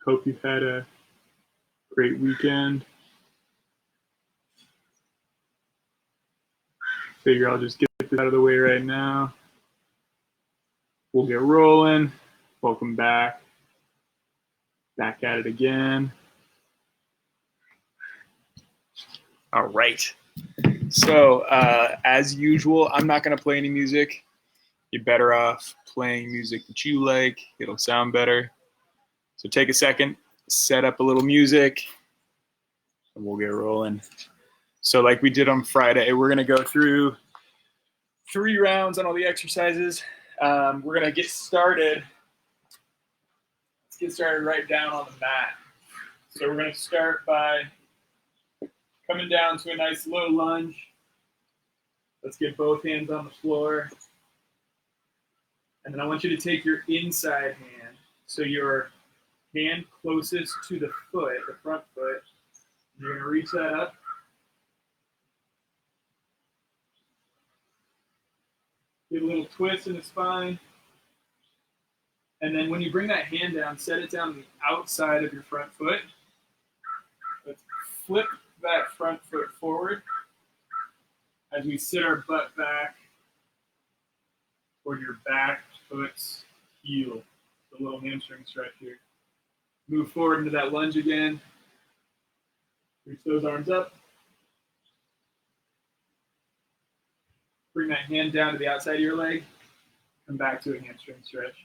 Hope you've had a great weekend. Figure I'll just get this out of the way right now. We'll get rolling. Welcome back. Back at it again. All right. So as usual, I'm not going to play any music. You're better off playing music that you like. It'll sound better. So take a second, set up a little music, and we'll get rolling. So like we did on Friday, we're going to go through 3 rounds on all the exercises. We're going to get started. Let's get started right down on the mat. So we're going to start by coming down to a nice low lunge. Let's get both hands on the floor. And then I want you to take your inside hand. So your hand closest to the foot, the front foot. You're going to reach that up. Give a little twist in the spine. And then when you bring that hand down, set it down on the outside of your front foot. Let's flip that front foot forward as we sit our butt back toward your back foot's heel. The little hamstring stretch here. Move forward into that lunge again. Reach those arms up. Bring that hand down to the outside of your leg. Come back to a hamstring stretch.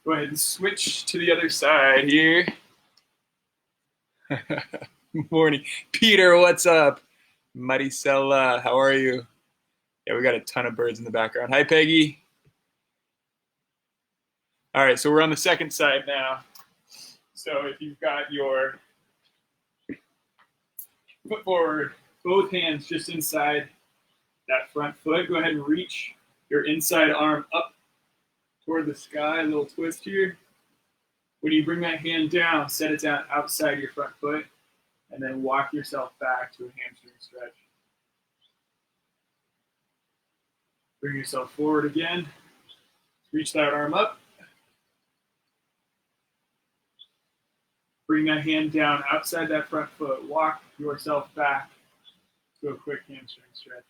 Go ahead and switch to the other side here. Morning. Peter, what's up? Maricela, how are you? Yeah, we got a ton of birds in the background. Hi, Peggy. All right, so we're on the second side now. So if you've got your foot forward, both hands just inside that front foot, go ahead and reach your inside arm up toward the sky, a little twist here. When you bring that hand down, set it down outside your front foot, and then walk yourself back to a hamstring stretch. Bring yourself forward again. Reach that arm up. Bring that hand down outside that front foot. Walk yourself back to a quick hamstring stretch.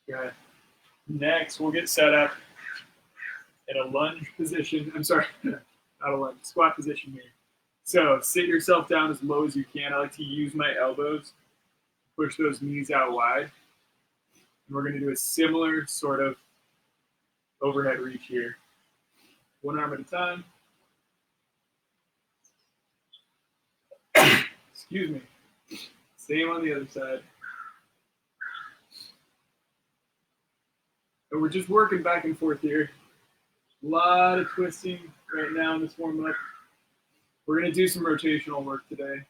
Good. Next, we'll get set up in a lunge position. I'm sorry, not a lunge, squat position here. So sit yourself down as low as you can. I like to use my elbows, push those knees out wide. And we're going to do a similar sort of overhead reach here. One arm at a time. Excuse me. Same on the other side. And we're just working back and forth here. A lot of twisting right now in this warm-up. We're going to do some rotational work today.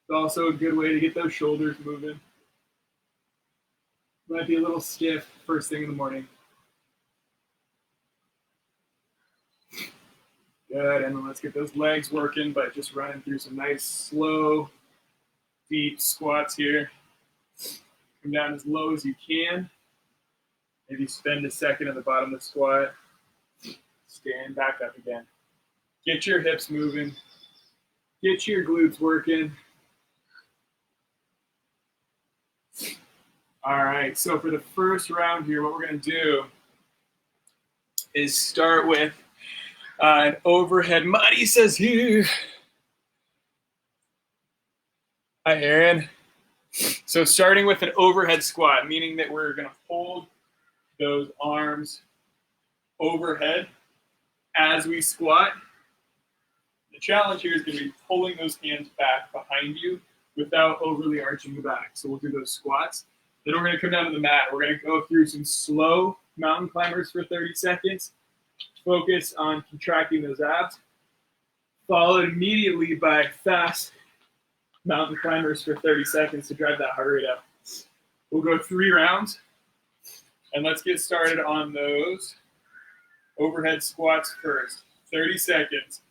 It's also a good way to get those shoulders moving. Might be a little stiff first thing in the morning. Good, and then let's get those legs working by just running through some nice, slow, deep squats here. Come down as low as you can. Maybe spend a second at the bottom of the squat. Stand back up again. Get your hips moving. Get your glutes working. All right, so for the first round here, what we're going to do is start with an overhead. Madi says here. Hi, Aaron. So starting with an overhead squat, meaning that we're going to hold those arms overhead as we squat. The challenge here is going to be pulling those hands back behind you without overly arching the back. So we'll do those squats. Then we're going to come down to the mat. We're going to go through some slow mountain climbers for 30 seconds. Focus on contracting those abs. Followed immediately by fast mountain climbers for 30 seconds to drive that heart rate up. We'll go 3 rounds. And let's get started on those overhead squats first. 30 seconds.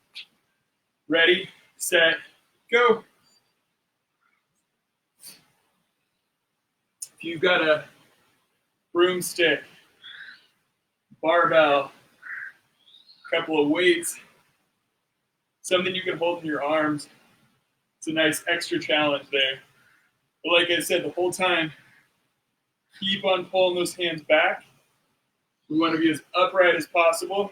Ready, set, go. If you've got a broomstick, barbell, a couple of weights, something you can hold in your arms, it's a nice extra challenge there. But like I said, the whole time, keep on pulling those hands back. We want to be as upright as possible.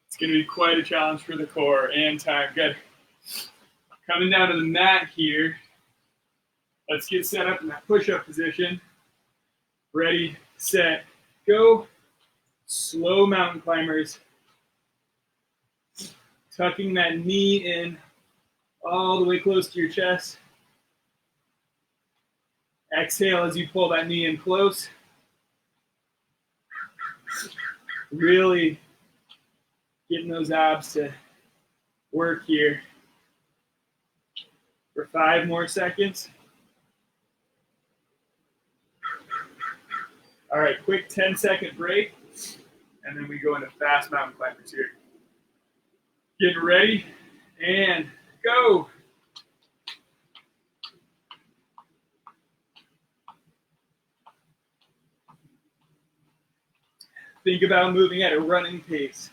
It's going to be quite a challenge for the core and time. Good. Coming down to the mat here. Let's get set up in that push-up position. Ready, set, go. Slow mountain climbers. Tucking that knee in all the way close to your chest. Exhale as you pull that knee in close. Really getting those abs to work here for 5 more seconds. All right, quick 10-second break, and then we go into fast mountain climbers here. Get ready, and go. Think about moving at a running pace.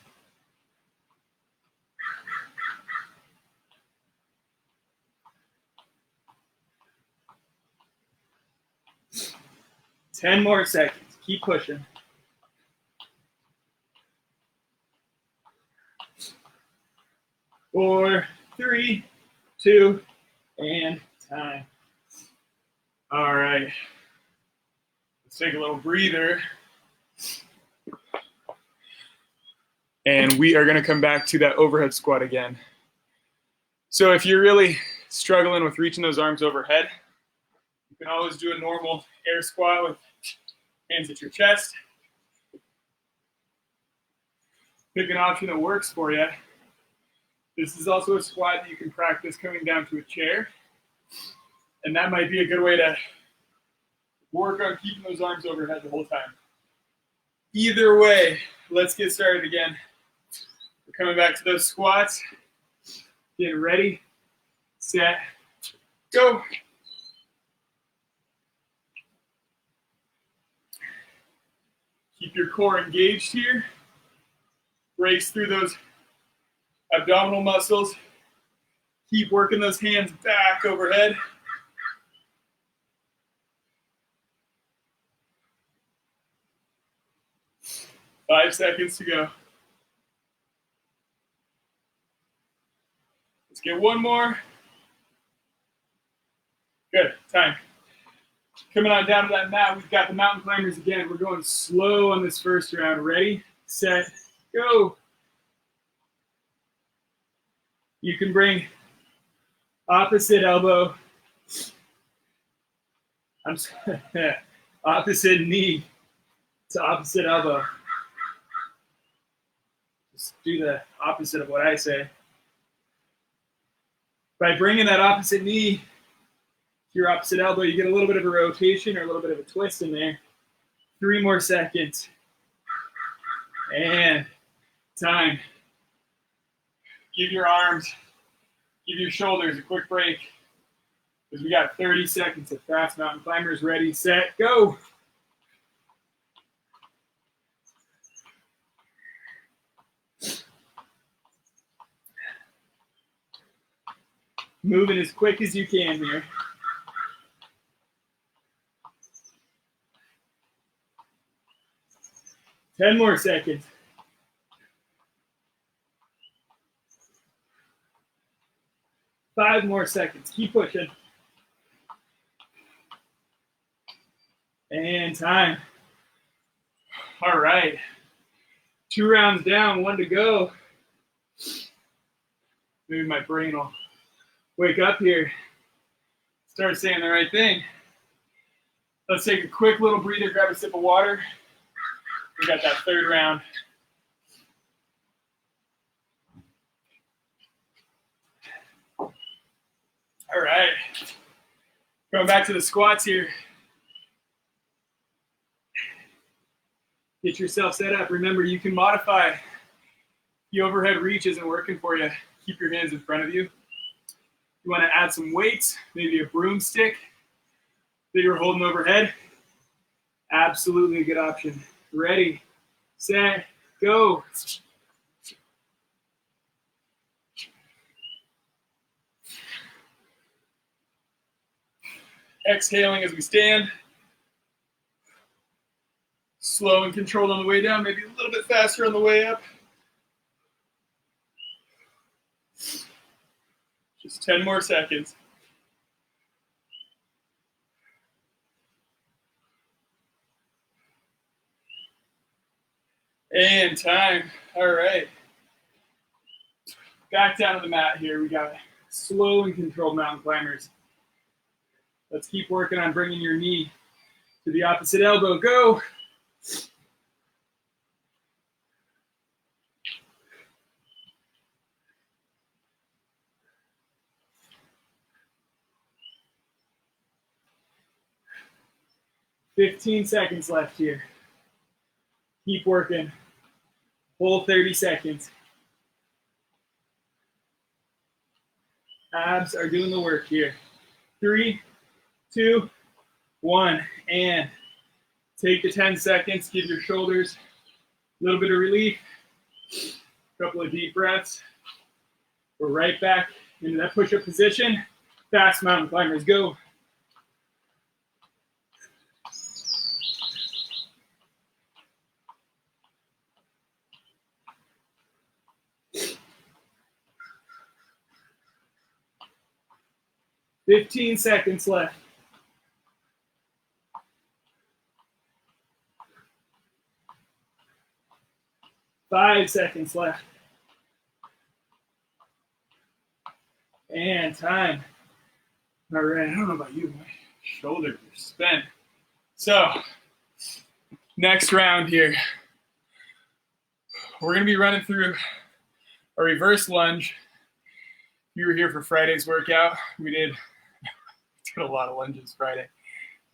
Ten more seconds. Keep pushing. Four, 3, 2, and time. All right. Let's take a little breather. And we are going to come back to that overhead squat again. So if you're really struggling with reaching those arms overhead, you can always do a normal air squat with hands at your chest. Pick an option that works for you. This is also a squat that you can practice coming down to a chair. And that might be a good way to work on keeping those arms overhead the whole time. Either way, let's get started again. We're coming back to those squats. Get ready, set, go. Keep your core engaged here. Brace through those abdominal muscles. Keep working those hands back overhead. Five seconds to go. Let's get one more. Good, time. Coming on down to that mat, we've got the mountain climbers again. We're going slow on this first round. Ready, set, go. You can bring opposite elbow. Opposite knee to opposite elbow. Just do the opposite of what I say. By bringing that opposite knee to your opposite elbow, you get a little bit of a rotation or a little bit of a twist in there. 3 more seconds. And time. Give your arms, give your shoulders a quick break, because we got 30 seconds of fast mountain climbers. Ready, set, go. Moving as quick as you can here. Ten more seconds. 5 more seconds. Keep pushing. And time. All right. 2 rounds down, 1 to go. Maybe my brain will wake up here. Start saying the right thing. Let's take a quick little breather, grab a sip of water. We got that 3rd round. All right. Going back to the squats here. Get yourself set up. Remember, you can modify. The overhead reach isn't working for you. Keep your hands in front of you. You want to add some weights, maybe a broomstick that you're holding overhead. Absolutely a good option. Ready, set, go. Exhaling as we stand. Slow and controlled on the way down, maybe a little bit faster on the way up. Just 10 more seconds. And time. All right. Back down to the mat here. We got slow and controlled mountain climbers. Let's keep working on bringing your knee to the opposite elbow. Go. "15 seconds left here. Keep working. Whole 30 seconds. Abs are doing the work here. 3, 2, 1. And take the 10 seconds. Give your shoulders a little bit of relief. A couple of deep breaths. We're right back into that push-up position. Fast mountain climbers, go. "15 seconds left. Five seconds left. And time. All right, I don't know about you, my shoulders are spent. So, next round here. We're going to be running through a reverse lunge. If you were here for Friday's workout, we did a lot of lunges Friday.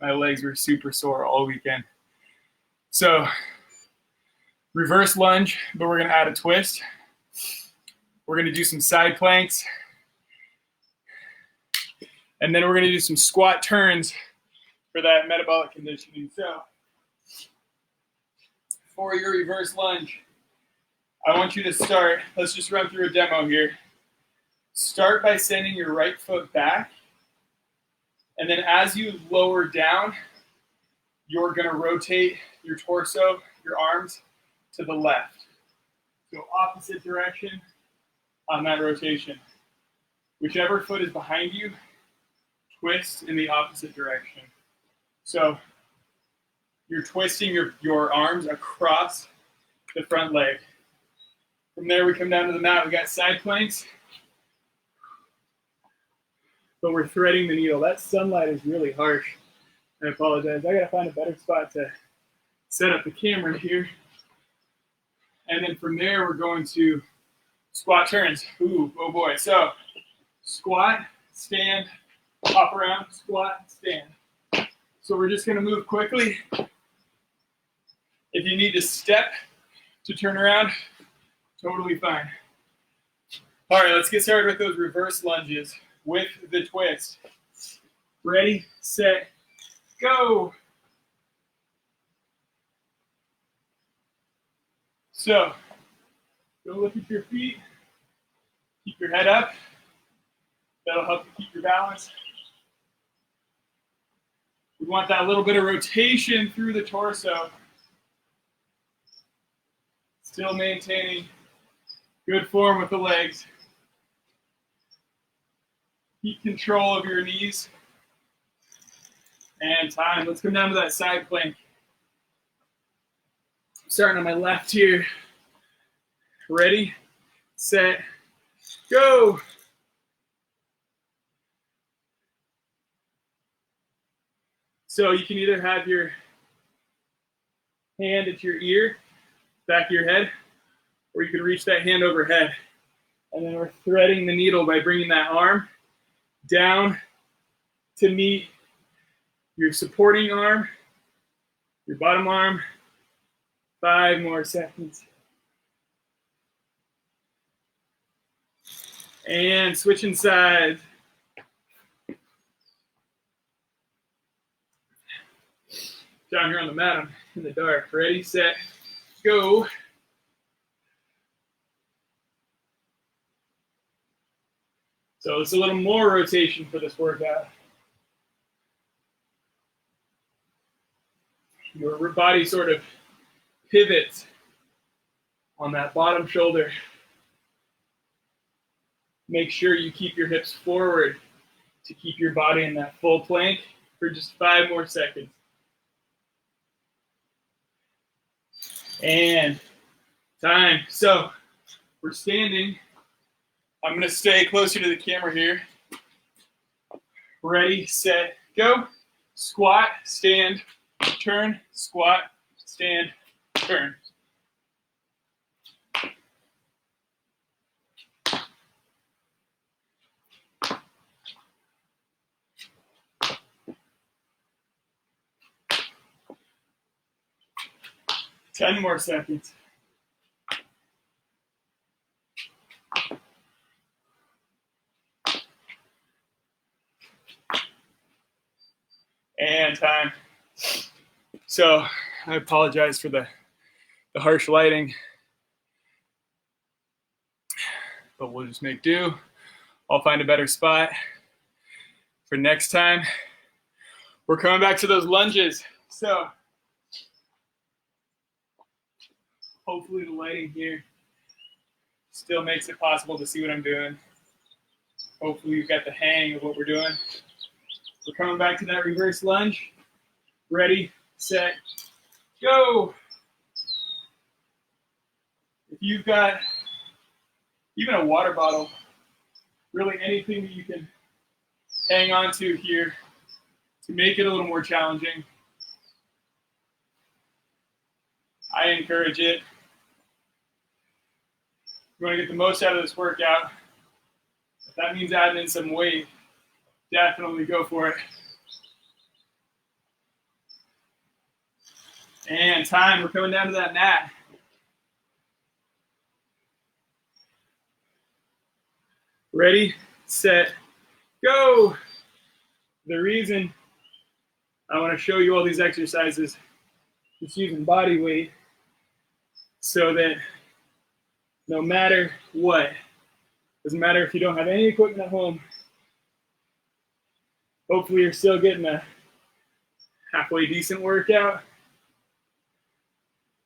My legs were super sore all weekend. So, reverse lunge, but we're going to add a twist. We're going to do some side planks. And then we're going to do some squat turns for that metabolic conditioning. So, for your reverse lunge, I want you to start. Let's just run through a demo here. Start by sending your right foot back. And then as you lower down, you're going to rotate your torso, your arms to the left. So opposite direction on that rotation. Whichever foot is behind you, twist in the opposite direction. So you're twisting your arms across the front leg. From there, we come down to the mat. We got side planks, but we're threading the needle. That sunlight is really harsh. I apologize. I gotta find a better spot to set up the camera here. And then from there, we're going to squat turns. Ooh, oh boy. So squat, stand, hop around, squat, stand. So we're just gonna move quickly. If you need to step to turn around, totally fine. All right, let's get started with those reverse lunges with the twist. Ready, set, go. So, go look at your feet. Keep your head up. That'll help you keep your balance. We want that little bit of rotation through the torso. Still maintaining good form with the legs. Keep control of your knees. And time. Let's come down to that side plank. Starting on my left here. Ready, set, go. So you can either have your hand at your ear, back of your head, or you can reach that hand overhead. And then we're threading the needle by bringing that arm down to meet your supporting arm, your bottom arm. 5 more seconds. And switching sides. Down here on the mat, I'm in the dark. Ready, set, go. So it's a little more rotation for this workout. Your body sort of pivots on that bottom shoulder. Make sure you keep your hips forward to keep your body in that full plank for just 5 more seconds. And time. So we're standing. I'm going to stay closer to the camera here. Ready, set, go. Squat, stand, turn, squat, stand, turn. Ten more seconds. And time. So I apologize for the harsh lighting, but we'll just make do. I'll find a better spot for next time. We're coming back to those lunges. So hopefully the lighting here still makes it possible to see what I'm doing. Hopefully you've got the hang of what we're doing. We're coming back to that reverse lunge. Ready, set, go. If you've got even a water bottle, really anything that you can hang on to here to make it a little more challenging, I encourage it. You want to get the most out of this workout. If that means adding in some weight, definitely go for it. And time, we're coming down to that mat. Ready, set, go. The reason I want to show you all these exercises is using body weight so that no matter what, doesn't matter if you don't have any equipment at home, hopefully you're still getting a halfway decent workout.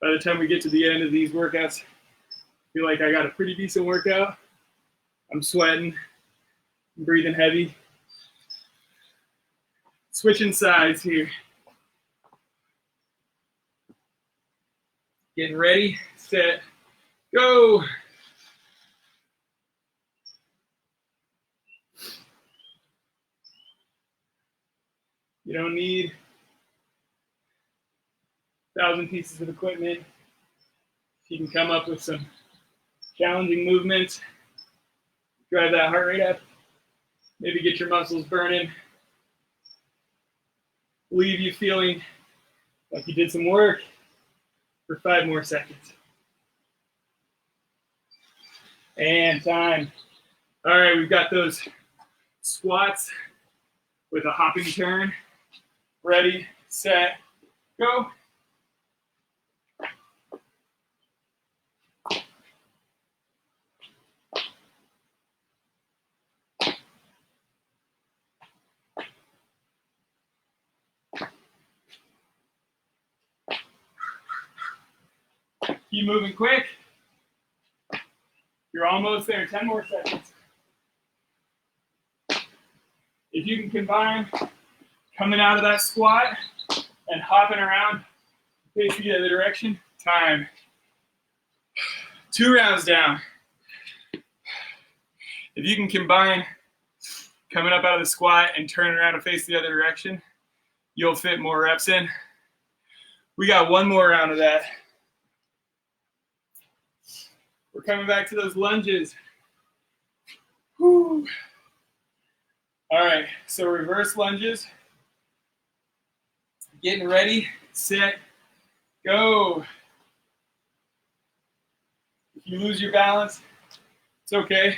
By the time we get to the end of these workouts, I feel like I got a pretty decent workout. I'm sweating, I'm breathing heavy. Switching sides here. Getting ready, set, go. You don't need 1,000 pieces of equipment. You can come up with some challenging movements, drive that heart rate up, maybe get your muscles burning, leave you feeling like you did some work for 5 more seconds. And time. All right, we've got those squats with a hopping turn. Ready, set, go. Keep moving quick. You're almost there, 10 more seconds. If you can combine coming out of that squat and hopping around, facing the other direction, time. 2 rounds down. If you can combine coming up out of the squat and turning around to face the other direction, you'll fit more reps in. We got 1 more round of that. We're coming back to those lunges. Whew. All right, so reverse lunges. Getting ready, set, go. If you lose your balance, it's okay.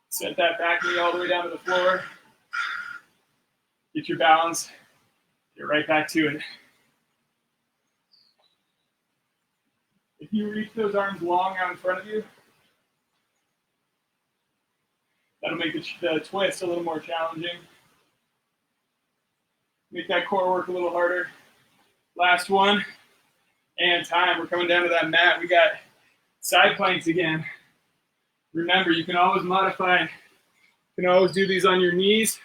Set that back knee all the way down to the floor. Get your balance, get right back to it. If you reach those arms long out in front of you, that'll make the twist a little more challenging. Make that core work a little harder. Last one, and time. We're coming down to that mat. We got side planks again. Remember, you can always modify. You can always do these on your knees.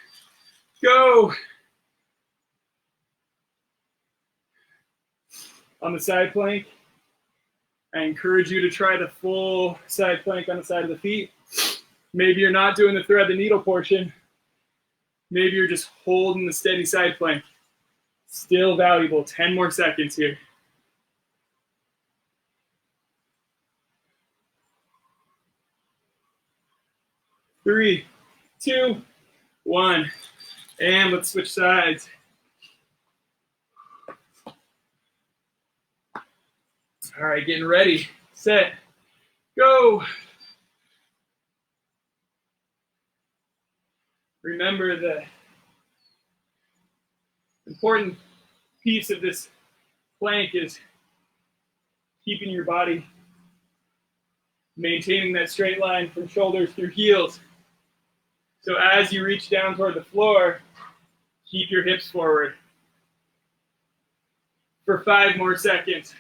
Go! On the side plank, I encourage you to try the full side plank on the side of the feet. Maybe you're not doing the thread the needle portion. Maybe you're just holding the steady side plank. Still valuable. 10 more seconds here. Three, two, one. And let's switch sides. All right, getting ready, set, go. Remember the important piece of this plank is keeping your body, maintaining that straight line from shoulders through heels. So as you reach down toward the floor, keep your hips forward. For 5 more seconds.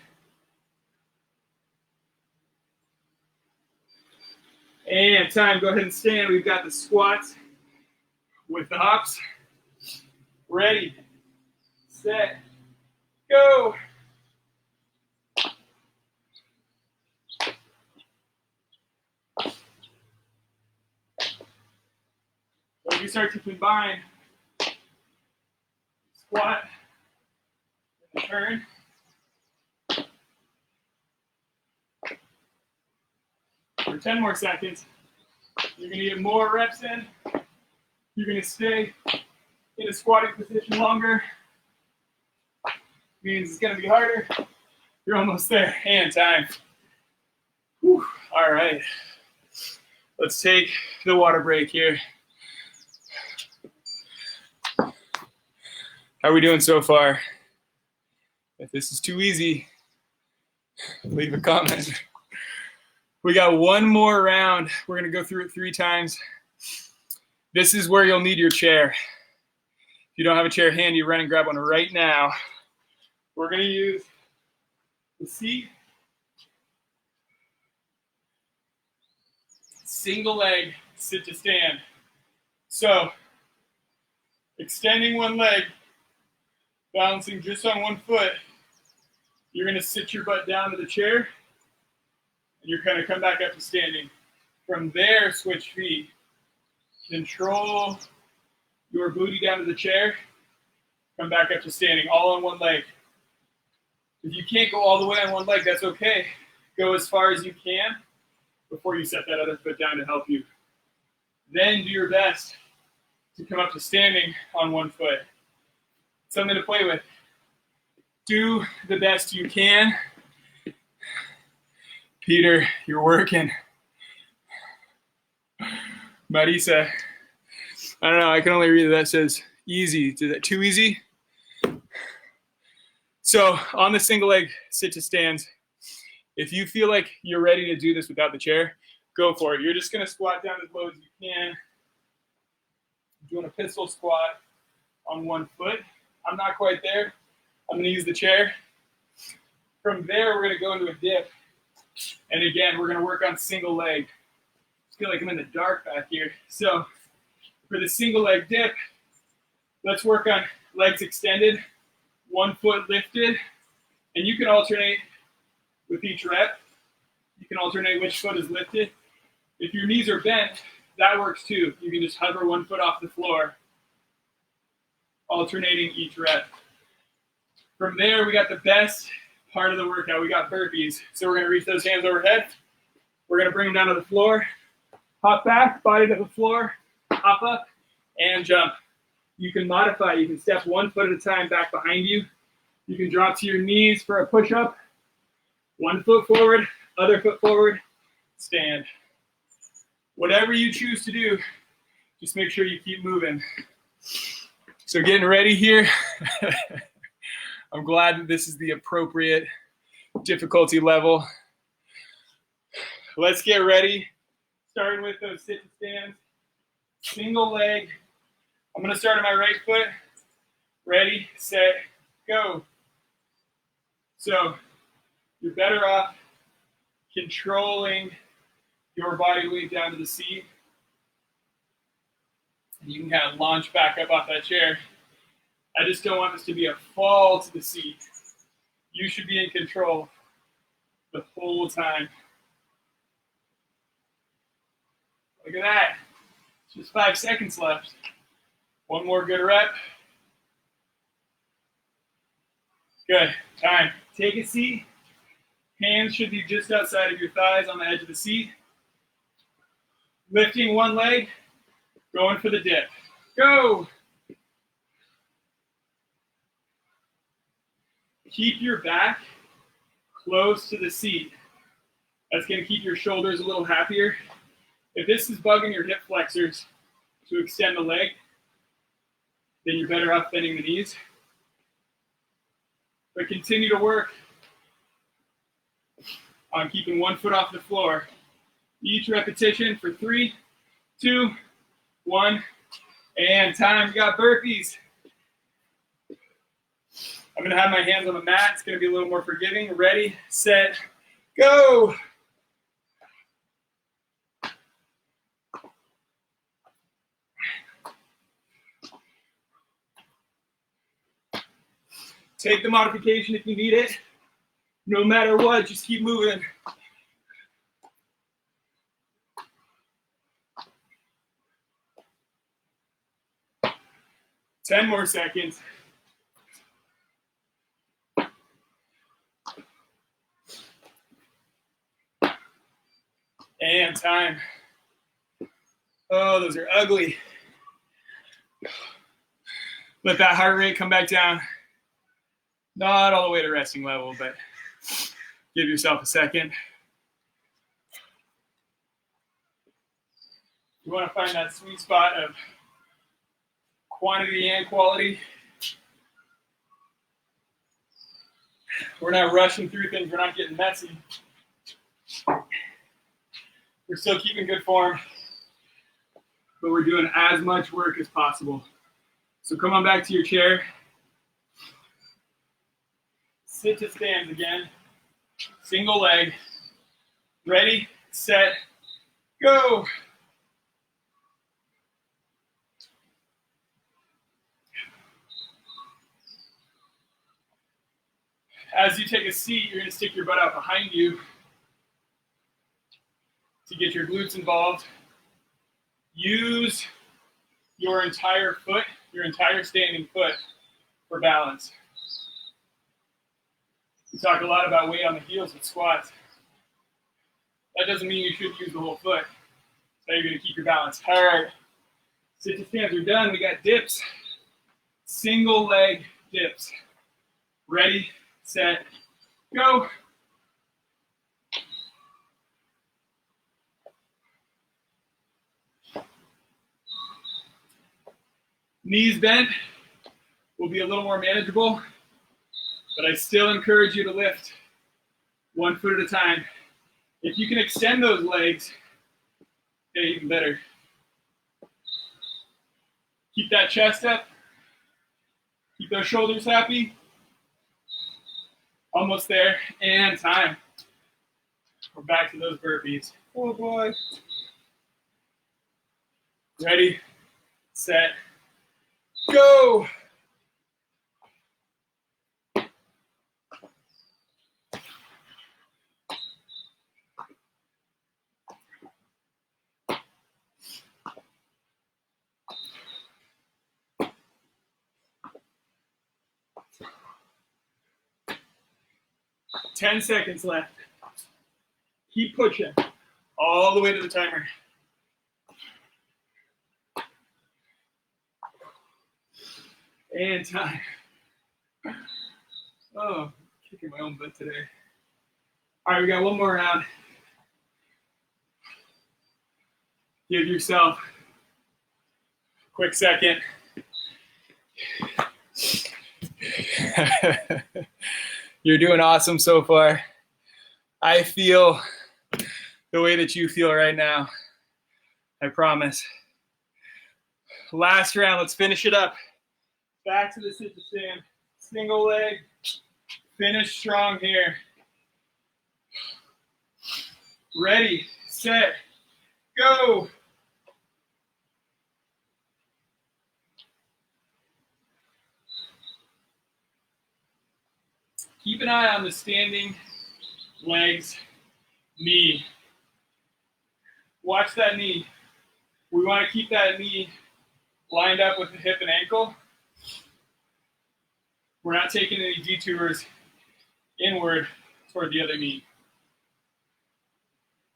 And time, go ahead and stand. We've got the squats with the hops. Ready, set, go. So if you start to combine squat and turn, for 10 more seconds, you're going to get more reps in. You're going to stay in a squatting position longer. Means it's going to be harder. You're almost there. And time. Whew. All right. Let's take the water break here. How are we doing so far? If this is too easy, leave a comment. We got one more round. We're going to go through it 3 times. This is where you'll need your chair. If you don't have a chair handy, run and grab one right now. We're going to use the seat, single leg, sit to stand. So, extending one leg, balancing just on one foot, you're going to sit your butt down to the chair, and you're going to come back up to standing. From there, switch feet. Control your booty down to the chair, come back up to standing, all on one leg. If you can't go all the way on one leg, that's okay. Go as far as you can before you set that other foot down to help you. Then do your best to come up to standing on one foot. Something to play with. Do the best you can. Peter, you're working. Marisa, I don't know, I can only read that says easy. Is that too easy? So on the single leg sit to stands, if you feel like you're ready to do this without the chair, go for it. You're just going to squat down as low as you can. Doing a pistol squat on one foot. I'm not quite there. I'm going to use the chair. From there, we're going to go into a dip. And again, we're going to work on single leg. I feel like I'm in the dark back here. So for the single leg dip, let's work on legs extended, one foot lifted, and you can alternate with each rep. You can alternate which foot is lifted. If your knees are bent, that works too. You can just hover one foot off the floor, alternating each rep. From there, we got the best part of the workout. We got burpees. So we're going to reach those hands overhead. We're going to bring them down to the floor. Hop back, body to the floor, hop up, and jump. You can modify. You can step one foot at a time back behind you. You can drop to your knees for a push-up. One foot forward, other foot forward, stand. Whatever you choose to do, just make sure you keep moving. So getting ready here. I'm glad that this is the appropriate difficulty level. let's get ready. Starting with those sit to stands. Single leg. I'm going to start on my right foot. Ready, set, go. So you're better off controlling your body weight down to the seat. And you can kind of launch back up off that chair. I just don't want this to be a fall to the seat. You should be in control the whole time. Look at that. Just 5 seconds left. One more good rep. Good. Time. Take a seat. Hands should be just outside of your thighs on the edge of the seat. Lifting one leg. Going for the dip. Go. Keep your back close to the seat. That's going to keep your shoulders a little happier. If this is bugging your hip flexors to extend the leg, then you're better off bending the knees. But continue to work on keeping one foot off the floor. Each repetition for 3, 2, 1, and time. We got burpees. I'm going to have my hands on the mat. It's going to be a little more forgiving. Ready, set, go. Take the modification if you need it. No matter what, just keep moving. Ten more seconds. And time. Oh, those are ugly. Let that heart rate come back down. Not all the way to resting level, but give yourself a second. You want to find that sweet spot of quantity and quality. We're not rushing through things. We're not getting messy. We're still keeping good form, but we're doing as much work as possible. So come on back to your chair. Sit to stands again. Single leg. Ready, set, go. As you take a seat, you're going to stick your butt out behind you to get your glutes involved. Use your entire foot, your entire standing foot for balance. We talk a lot about weight on the heels with squats. That doesn't mean you should use the whole foot. That's how you're going to keep your balance. All right, sit to stands are done. We got dips. Single leg dips. Ready, set, go. Knees bent will be a little more manageable, but I still encourage you to lift one foot at a time. If you can extend those legs, okay, even better. Keep that chest up. Keep those shoulders happy. Almost there, and time. We're back to those burpees. Oh boy. Ready, set, go. Ten seconds left. Keep pushing all the way to the timer. And time. Oh, kicking my own butt today. All right, we got one more round. Give yourself a quick second. You're doing awesome so far. I feel the way that you feel right now. I promise. Last round, let's finish it up. Back to the sit to stand. Single leg. Finish strong here. Ready, set, go. Keep an eye on the standing legs, knee. Watch that knee. We want to keep that knee lined up with the hip and ankle. We're not taking any detours inward toward the other knee.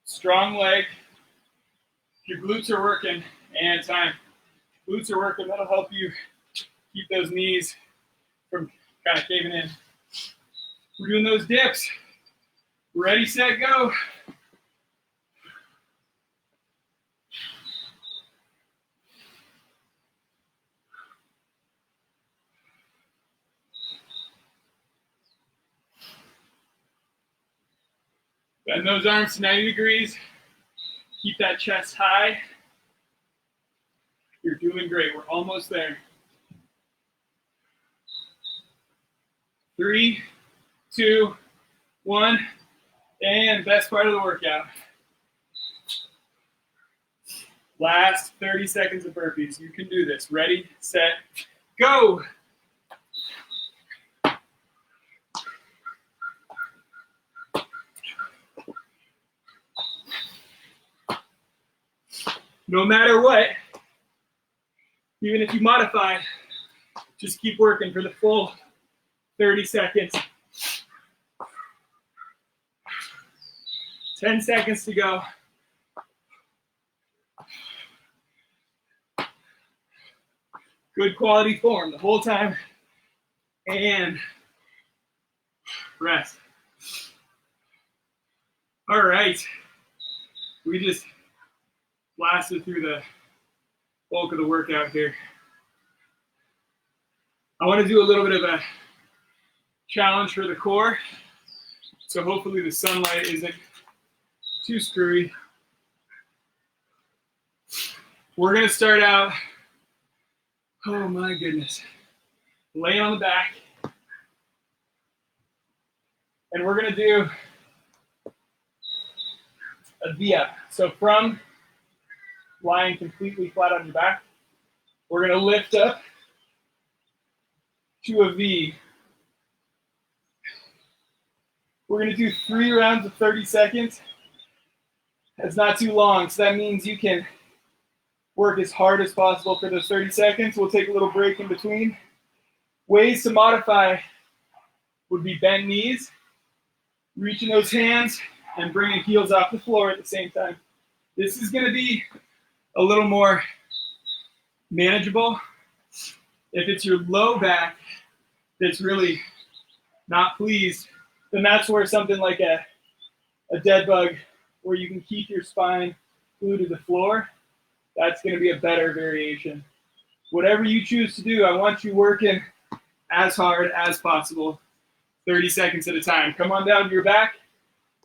Strong leg. If your glutes are working, and time. Glutes are working, that'll help you keep those knees from kind of caving in. We're doing those dips. Ready, set, go. Bend those arms to 90 degrees. Keep that chest high. You're doing great. We're almost there. 3, 2, 1, and best part of the workout. Last 30 seconds of burpees. You can do this. Ready, set, go. No matter what, even if you modify, just keep working for the full 30 seconds. 10 seconds to go. Good quality form the whole time. And rest. All right. We just blasted through the bulk of the workout here. I want to do a little bit of a challenge for the core. So hopefully the sunlight isn't too screwy. We're going to start out, oh my goodness, laying on the back. And we're going to do a V-up. So from lying completely flat on your back, we're going to lift up to a V. We're going to do 3 rounds of 30 seconds. That's not too long, so that means you can work as hard as possible for those 30 seconds. We'll take a little break in between. Ways to modify would be bent knees, reaching those hands, and bringing heels off the floor at the same time. This is going to be a little more manageable. If it's your low back that's really not pleased, then that's where something like a dead bug, where you can keep your spine glued to the floor, that's going to be a better variation. Whatever you choose to do, I want you working as hard as possible, 30 seconds at a time. Come on down to your back,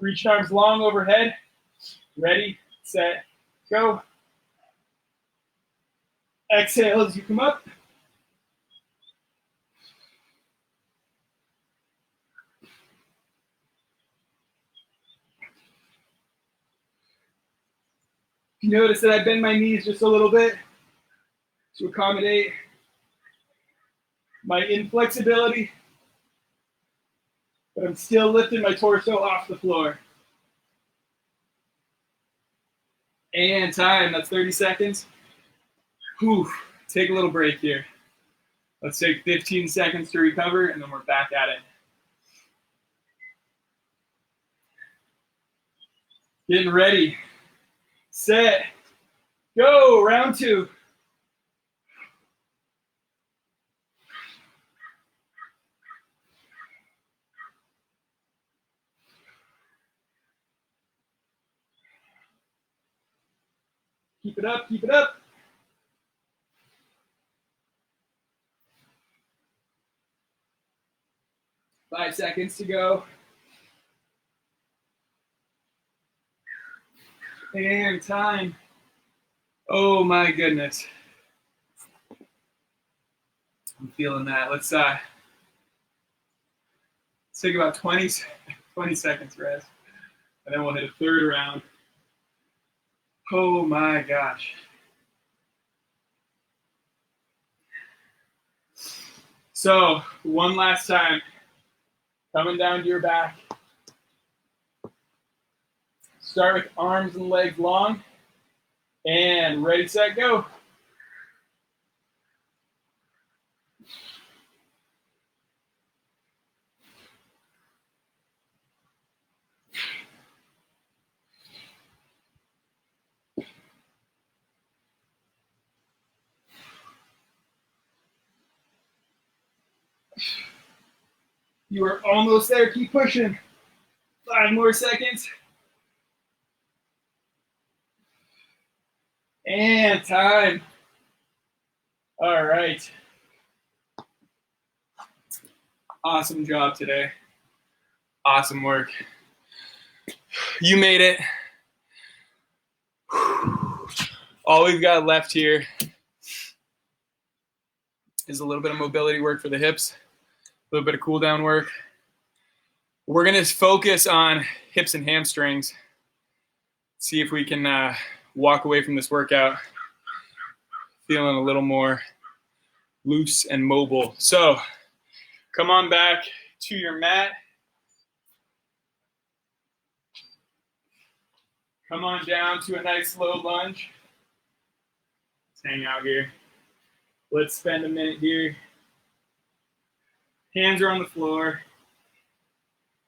reach arms long overhead. Ready, set, go. Exhale as you come up. You notice that I bend my knees just a little bit to accommodate my inflexibility, but I'm still lifting my torso off the floor. And time, that's 30 seconds. Whew, take a little break here. Let's take 15 seconds to recover, and then we're back at it. Getting ready. Set. Go. Round 2. Keep it up. Keep it up. 5 seconds to go. And time. Oh my goodness. I'm feeling that. Let's take about 20 seconds rest. And then we'll hit a third round. Oh my gosh. So one last time, coming down to your back. Start with arms and legs long. And ready, set, go. You are almost there. Keep pushing. 5 more seconds. And time. All right. Awesome job today. Awesome work. You made it. All we've got left here is a little bit of mobility work for the hips, a little bit of cool down work. We're going to focus on hips and hamstrings. See if we can walk away from this workout feeling a little more loose and mobile. So come on back to your mat. Come on down to a nice low lunge. Let's hang out here. Let's spend a minute here. Hands are on the floor.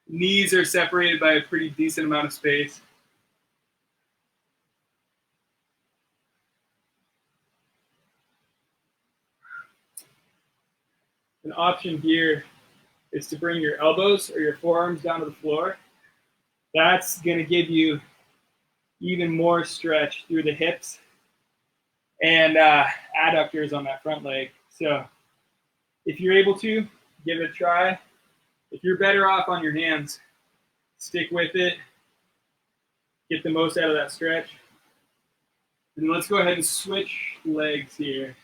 Knees are separated by a pretty decent amount of space. An option here is to bring your elbows or your forearms down to the floor. That's going to give you even more stretch through the hips and adductors on that front leg. So if you're able to, give it a try. If you're better off on your hands, stick with it. Get the most out of that stretch. And let's go ahead and switch legs here.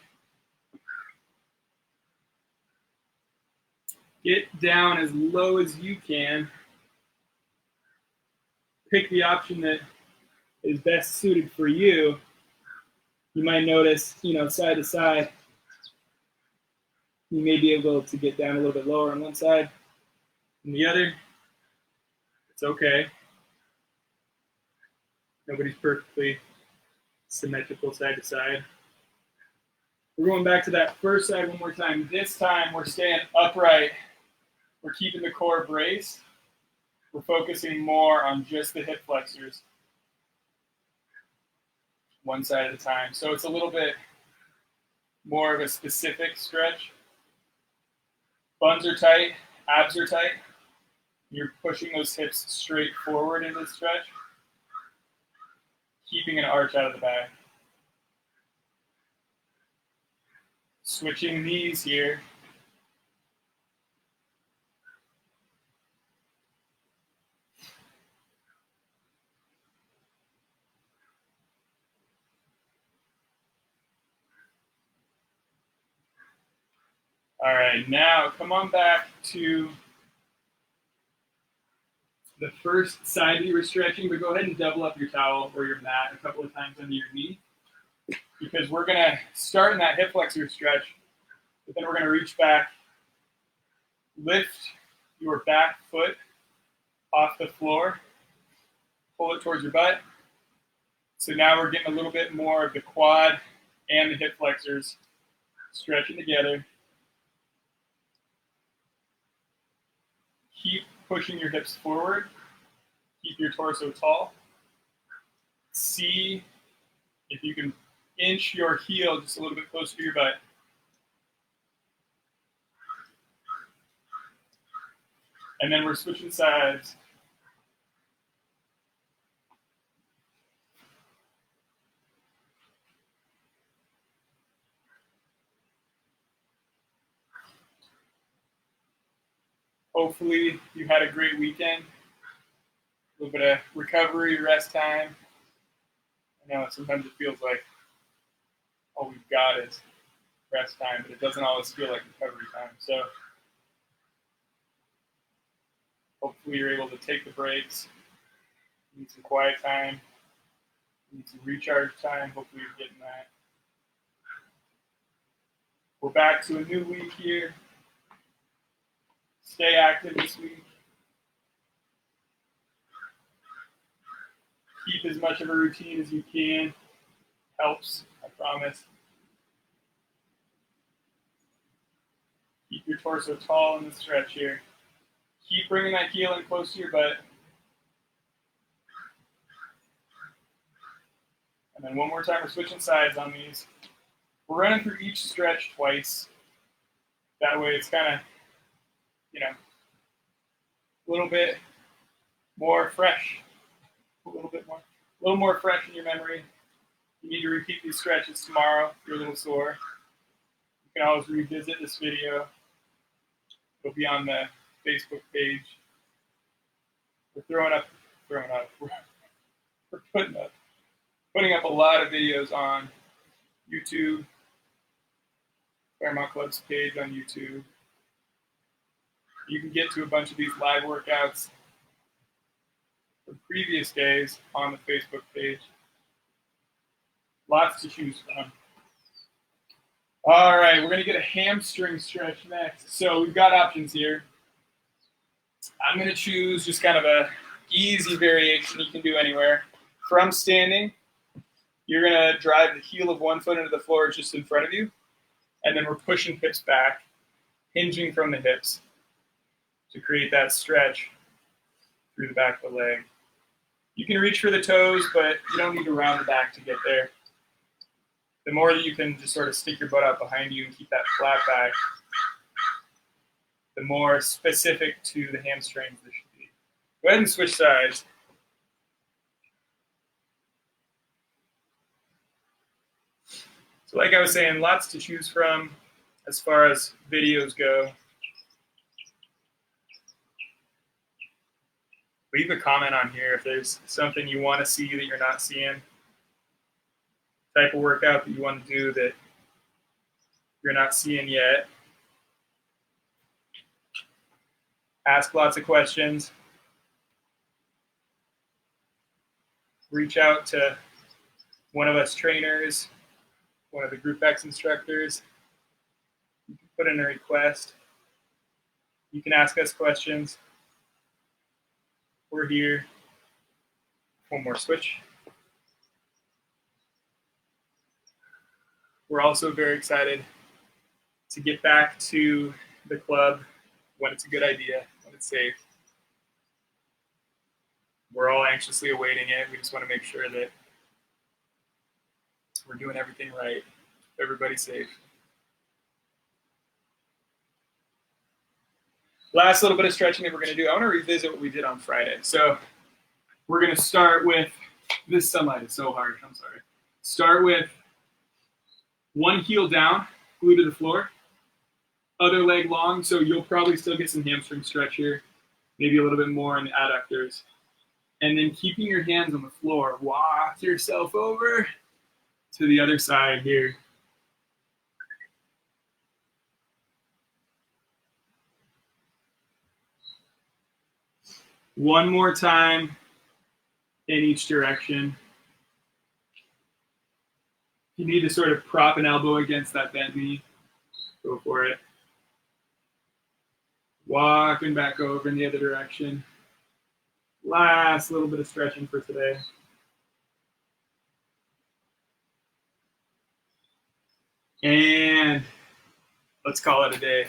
Get down as low as you can. Pick the option that is best suited for you. You might notice, side to side, you may be able to get down a little bit lower on one side than the other. It's okay. Nobody's perfectly symmetrical side to side. We're going back to that first side one more time. This time we're staying upright. We're keeping the core braced. We're focusing more on just the hip flexors. One side at a time. So it's a little bit more of a specific stretch. Buns are tight, abs are tight. You're pushing those hips straight forward in this stretch, keeping an arch out of the back. Switching knees here. All right, now come on back to the first side that you were stretching, but go ahead and double up your towel or your mat a couple of times under your knee, because we're going to start in that hip flexor stretch, but then we're going to reach back, lift your back foot off the floor, pull it towards your butt. So now we're getting a little bit more of the quad and the hip flexors stretching together. Keep pushing your hips forward. Keep your torso tall. See if you can inch your heel just a little bit closer to your butt. And then we're switching sides. Hopefully you had a great weekend. A little bit of recovery, rest time. I know sometimes it feels like all we've got is rest time, but it doesn't always feel like recovery time. So hopefully you're able to take the breaks, need some quiet time, need some recharge time. Hopefully you're getting that. We're back to a new week here. Stay active this week. Keep as much of a routine as you can. Helps, I promise. Keep your torso tall in the stretch here. Keep bringing that heel in close to your butt. And then one more time, we're switching sides on these. We're running through each stretch twice. That way it's kind of, a little bit more fresh. A little more fresh in your memory. You need to repeat these stretches tomorrow if you're a little sore. You can always revisit this video. It'll be on the Facebook page. We're putting up a lot of videos on YouTube, Claremont Club's page on YouTube. You can get to a bunch of these live workouts from previous days on the Facebook page. Lots to choose from. All right, we're going to get a hamstring stretch next. So we've got options here. I'm going to choose just kind of a easy variation you can do anywhere. From standing, you're going to drive the heel of one foot into the floor just in front of you, and then we're pushing hips back, hinging from the hips to create that stretch through the back of the leg. You can reach for the toes, but you don't need to round the back to get there. The more that you can just sort of stick your butt out behind you and keep that flat back, the more specific to the hamstrings this should be. Go ahead and switch sides. So like I was saying, lots to choose from as far as videos go. Leave a comment on here if there's something you want to see that you're not seeing. Type of workout that you want to do that you're not seeing yet. Ask lots of questions. Reach out to one of us trainers, one of the Group X instructors. You can put in a request. You can ask us questions. We're here. One more switch. We're also very excited to get back to the club when it's a good idea, when it's safe. We're all anxiously awaiting it. We just want to make sure that we're doing everything right. Everybody's safe. Last little bit of stretching that we're going to do. I want to revisit what we did on Friday. So we're going to start with, this sunlight is so harsh, I'm sorry. Start with one heel down, glue to the floor, other leg long, so you'll probably still get some hamstring stretch here, maybe a little bit more in the adductors. And then keeping your hands on the floor, walk yourself over to the other side here. One more time in each direction. You need to sort of prop an elbow against that bent knee. Go for it. Walking back over in the other direction. Last little bit of stretching for today. And let's call it a day.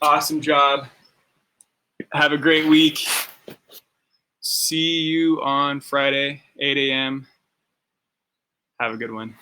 Awesome job. Have a great week. See you on Friday, 8 a.m. Have a good one.